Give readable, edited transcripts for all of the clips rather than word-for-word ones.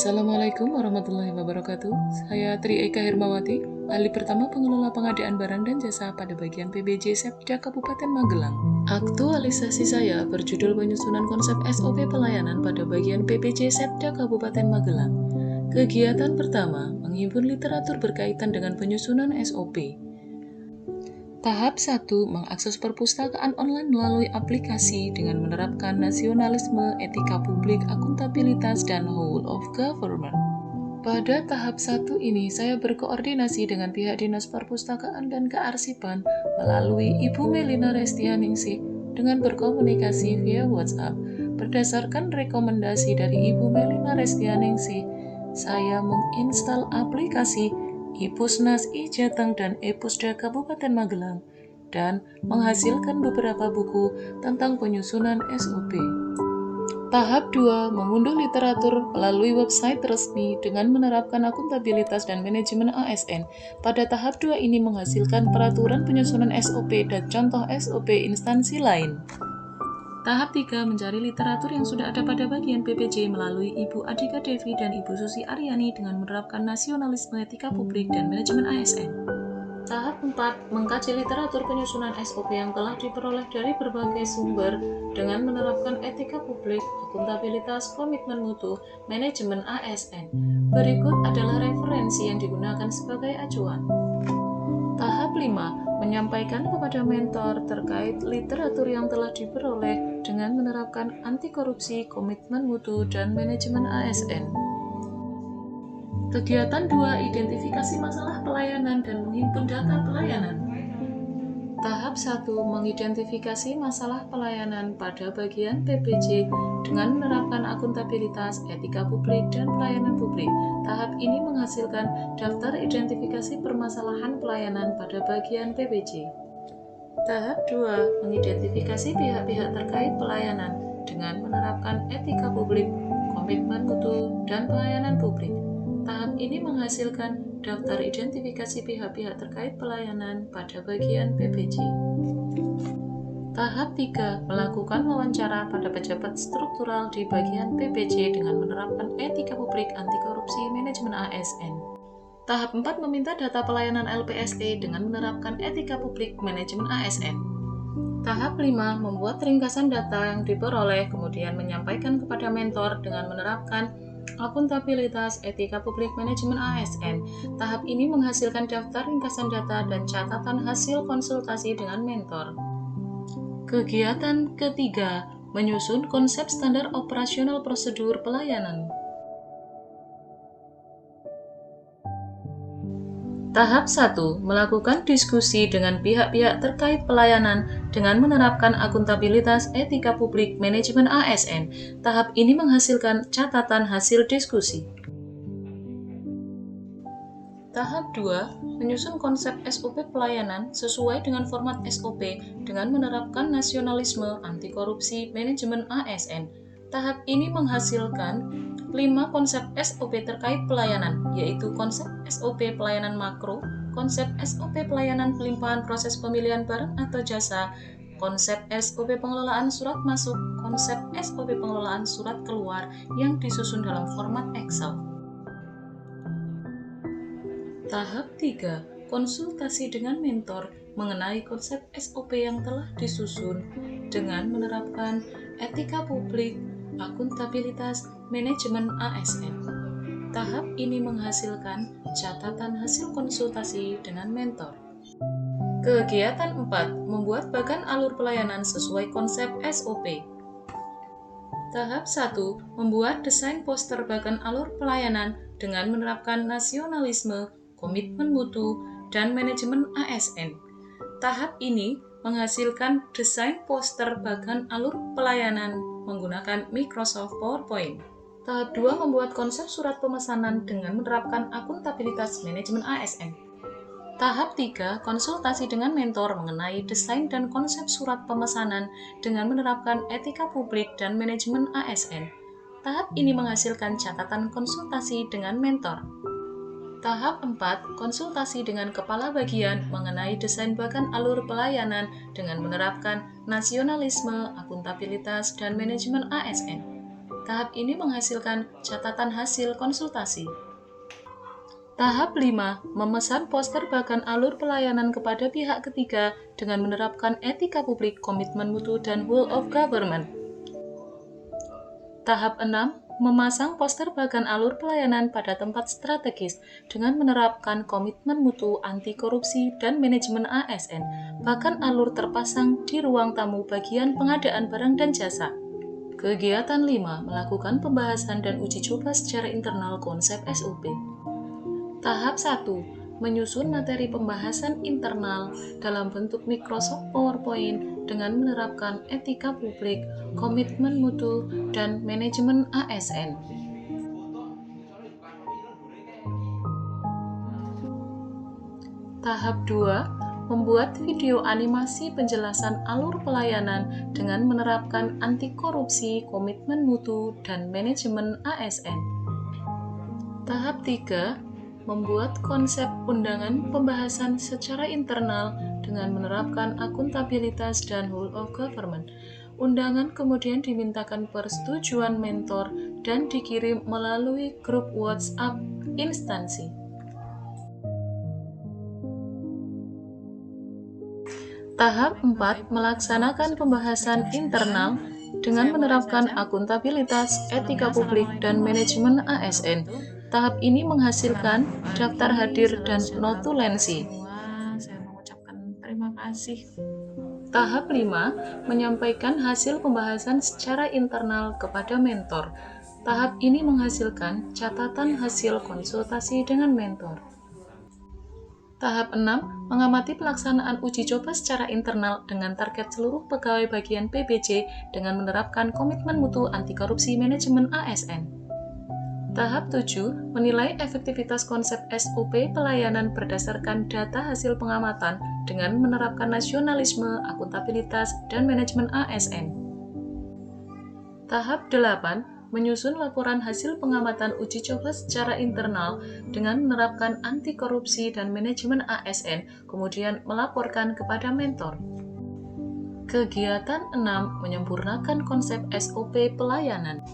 Assalamualaikum warahmatullahi wabarakatuh. Saya Tri Eka Hermawati, ahli pertama pengelola pengadaan barang dan jasa pada bagian PBJ Sepda Kabupaten Magelang. Aktualisasi saya berjudul penyusunan konsep SOP pelayanan pada bagian PBJ Sepda Kabupaten Magelang. Kegiatan pertama, menghimpun literatur berkaitan dengan penyusunan SOP. Tahap 1. Mengakses perpustakaan online melalui aplikasi dengan menerapkan nasionalisme, etika publik, akuntabilitas, dan whole of government. Pada tahap 1 ini, saya berkoordinasi dengan pihak Dinas Perpustakaan dan Kearsipan melalui Ibu Melina Restianingsih dengan berkomunikasi via WhatsApp. Berdasarkan rekomendasi dari Ibu Melina Restianingsih, saya menginstal aplikasi Ipusnas Ijateng dan Epusda Kabupaten Magelang dan menghasilkan beberapa buku tentang penyusunan SOP. Tahap 2. Mengunduh literatur melalui website resmi dengan menerapkan akuntabilitas dan manajemen ASN. Pada tahap 2 ini menghasilkan peraturan penyusunan SOP dan contoh SOP instansi lain. Tahap 3. Mencari literatur yang sudah ada pada bagian PPJ melalui Ibu Adhika Devi dan Ibu Susi Aryani dengan menerapkan nasionalisme, etika publik, dan manajemen ASN. Tahap 4. Mengkaji literatur penyusunan SOP yang telah diperoleh dari berbagai sumber dengan menerapkan etika publik, akuntabilitas, komitmen mutu, manajemen ASN. Berikut adalah referensi yang digunakan sebagai acuan. Tahap 5. Menyampaikan kepada mentor terkait literatur yang telah diperoleh dengan menerapkan anti korupsi, komitmen mutu, dan manajemen ASN. Kegiatan 2. Identifikasi masalah pelayanan dan menghimpun data pelayanan. Tahap 1. Mengidentifikasi masalah pelayanan pada bagian PPJ dengan menerapkan akuntabilitas, etika publik, dan pelayanan publik. Tahap ini menghasilkan daftar identifikasi permasalahan pelayanan pada bagian PPJ. Tahap 2. Mengidentifikasi pihak-pihak terkait pelayanan dengan menerapkan etika publik, komitmen mutu, dan pelayanan publik. Tahap ini menghasilkan daftar identifikasi pihak-pihak terkait pelayanan pada bagian PPJ. Tahap 3. Melakukan wawancara pada pejabat struktural di bagian PPJ dengan menerapkan etika publik, anti korupsi, manajemen ASN. Tahap 4. Meminta data pelayanan LPSE dengan menerapkan etika publik, manajemen ASN. Tahap 5. Membuat ringkasan data yang diperoleh, kemudian menyampaikan kepada mentor dengan menerapkan akuntabilitas, etika publik, manajemen ASN. Tahap ini menghasilkan daftar ringkasan data dan catatan hasil konsultasi dengan mentor. Kegiatan ketiga, menyusun konsep standar operasional prosedur pelayanan. Tahap 1. Melakukan diskusi dengan pihak-pihak terkait pelayanan dengan menerapkan akuntabilitas, etika publik, manajemen ASN. Tahap ini menghasilkan catatan hasil diskusi. Tahap 2. Menyusun konsep SOP pelayanan sesuai dengan format SOP dengan menerapkan nasionalisme, anti korupsi, manajemen ASN. Tahap ini menghasilkan 5 konsep SOP terkait pelayanan, yaitu konsep SOP pelayanan makro, konsep SOP pelayanan pelimpahan proses pemilihan barang atau jasa, konsep SOP pengelolaan surat masuk, konsep SOP pengelolaan surat keluar yang disusun dalam format Excel. Tahap 3. Konsultasi dengan mentor mengenai konsep SOP yang telah disusun dengan menerapkan etika publik, akuntabilitas, manajemen ASN. Tahap ini menghasilkan catatan hasil konsultasi dengan mentor. Kegiatan 4. Membuat bagan alur pelayanan sesuai konsep SOP. Tahap 1. Membuat desain poster bagan alur pelayanan dengan menerapkan nasionalisme, komitmen mutu, dan manajemen ASN. Tahap ini menghasilkan desain poster bagan alur pelayanan menggunakan Microsoft PowerPoint. Tahap 2. Membuat konsep surat pemesanan dengan menerapkan akuntabilitas manajemen ASN. Tahap 3. Konsultasi dengan mentor mengenai desain dan konsep surat pemesanan dengan menerapkan etika publik dan manajemen ASN. Tahap ini menghasilkan catatan konsultasi dengan mentor. Tahap 4. Konsultasi dengan kepala bagian mengenai desain bagan alur pelayanan dengan menerapkan nasionalisme, akuntabilitas, dan manajemen ASN. Tahap ini menghasilkan catatan hasil konsultasi. Tahap 5. Memesan poster bahkan alur pelayanan kepada pihak ketiga dengan menerapkan etika publik, komitmen mutu, dan whole of government. Tahap 6. Memasang poster bahkan alur pelayanan pada tempat strategis dengan menerapkan komitmen mutu, anti korupsi, dan manajemen ASN. Bahkan alur terpasang di ruang tamu bagian pengadaan barang dan jasa. Kegiatan 5. Melakukan pembahasan dan uji coba secara internal konsep SOP. Tahap 1. Menyusun materi pembahasan internal dalam bentuk Microsoft PowerPoint dengan menerapkan etika publik, komitmen mutu, dan manajemen ASN. Tahap 2. Membuat video animasi penjelasan alur pelayanan dengan menerapkan anti korupsi, komitmen mutu, dan manajemen ASN. Tahap 3. Membuat konsep undangan pembahasan secara internal dengan menerapkan akuntabilitas dan whole of government. Undangan kemudian dimintakan persetujuan mentor dan dikirim melalui grup WhatsApp instansi. Tahap 4. Melaksanakan pembahasan internal dengan menerapkan akuntabilitas, etika publik, dan manajemen ASN. Tahap ini menghasilkan daftar hadir dan notulensi. Saya mengucapkan terima kasih. Tahap 5. Menyampaikan hasil pembahasan secara internal kepada mentor. Tahap ini menghasilkan catatan hasil konsultasi dengan mentor. Tahap 6. Mengamati pelaksanaan uji coba secara internal dengan target seluruh pegawai bagian PBJ dengan menerapkan komitmen mutu, anti korupsi, manajemen ASN. Tahap 7. Menilai efektivitas konsep SOP pelayanan berdasarkan data hasil pengamatan dengan menerapkan nasionalisme, akuntabilitas, dan manajemen ASN. Tahap 8. Menyusun laporan hasil pengamatan uji coba secara internal dengan menerapkan anti korupsi dan manajemen ASN, kemudian melaporkan kepada mentor. Kegiatan 6. Menyempurnakan konsep SOP pelayanan.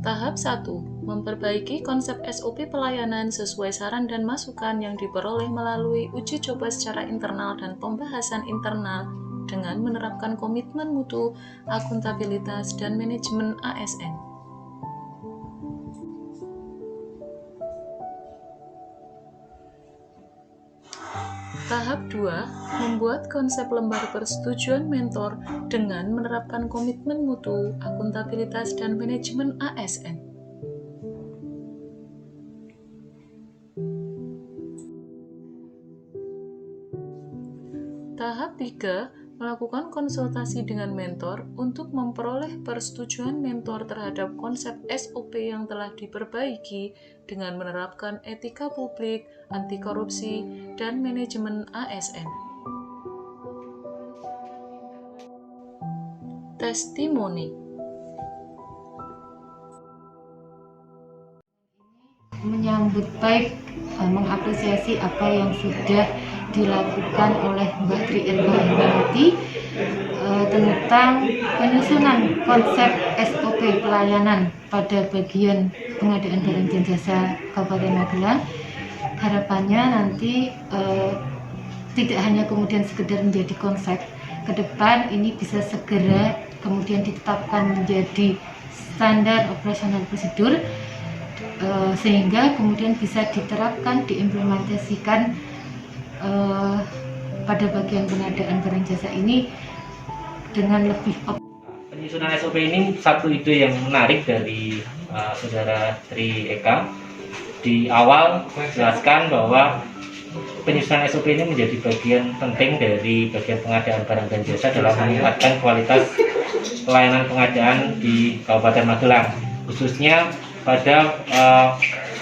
Tahap 1. Memperbaiki konsep SOP pelayanan sesuai saran dan masukan yang diperoleh melalui uji coba secara internal dan pembahasan internal dengan menerapkan komitmen mutu, akuntabilitas, dan manajemen ASN. Tahap 2. Membuat konsep lembar persetujuan mentor dengan menerapkan komitmen mutu, akuntabilitas, dan manajemen ASN. Tahap 3. Melakukan konsultasi dengan mentor untuk memperoleh persetujuan mentor terhadap konsep SOP yang telah diperbaiki dengan menerapkan etika publik, anti korupsi, dan manajemen ASN. Testimoni. Menyambut baik, mengapresiasi apa yang sudah dilakukan oleh Mbak Tri Herbawati tentang penyusunan konsep SOP pelayanan pada bagian pengadaan barang dan jasa Kabupaten Magelang. Harapannya nanti tidak hanya kemudian sekedar menjadi konsep, ke depan ini bisa segera kemudian ditetapkan menjadi standar operasional prosedur, sehingga kemudian bisa diterapkan, diimplementasikan pada bagian pengadaan barang jasa ini dengan lebih Penyusunan SOP ini satu ide yang menarik dari Saudara Tri Eka. Di awal jelaskan bahwa penyusunan SOP ini menjadi bagian penting dari bagian pengadaan barang dan jasa dalam meningkatkan kualitas pelayanan pengadaan di Kabupaten Magelang, khususnya pada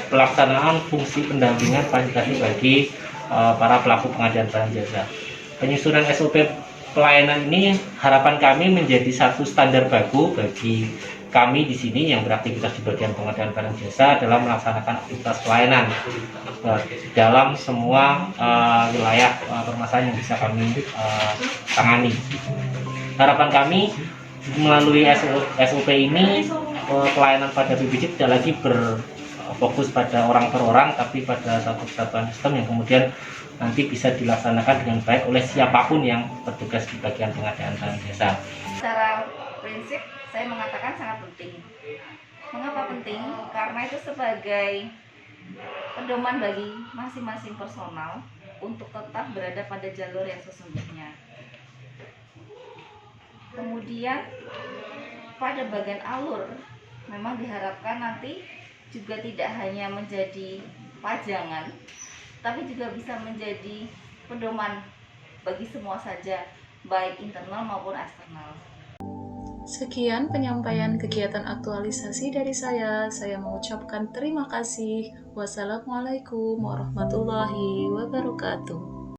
pelaksanaan fungsi pendampingan fasilitasi bagi para pelaku pengadaan barang jasa. Penyusunan SOP pelayanan ini harapan kami menjadi satu standar baku bagi kami di sini yang beraktivitas di bagian pengadaan barang jasa dalam melaksanakan aktivitas pelayanan dalam semua wilayah permasalahan yang bisa kami tangani. Harapan kami melalui SOP ini pelayanan pada PBJ tidak lagi berfokus pada orang per orang, tapi pada satu kesatuan sistem yang kemudian nanti bisa dilaksanakan dengan baik oleh siapapun yang bertugas di bagian pengadaan barang jasa. Secara prinsip saya mengatakan sangat penting. Mengapa penting? Karena itu sebagai pedoman bagi masing-masing personal untuk tetap berada pada jalur yang sesungguhnya. Kemudian pada bagian alur memang diharapkan nanti juga tidak hanya menjadi pajangan, tapi juga bisa menjadi pedoman bagi semua saja, baik internal maupun eksternal. Sekian penyampaian kegiatan aktualisasi dari saya. Saya mengucapkan terima kasih. Wassalamualaikum warahmatullahi wabarakatuh.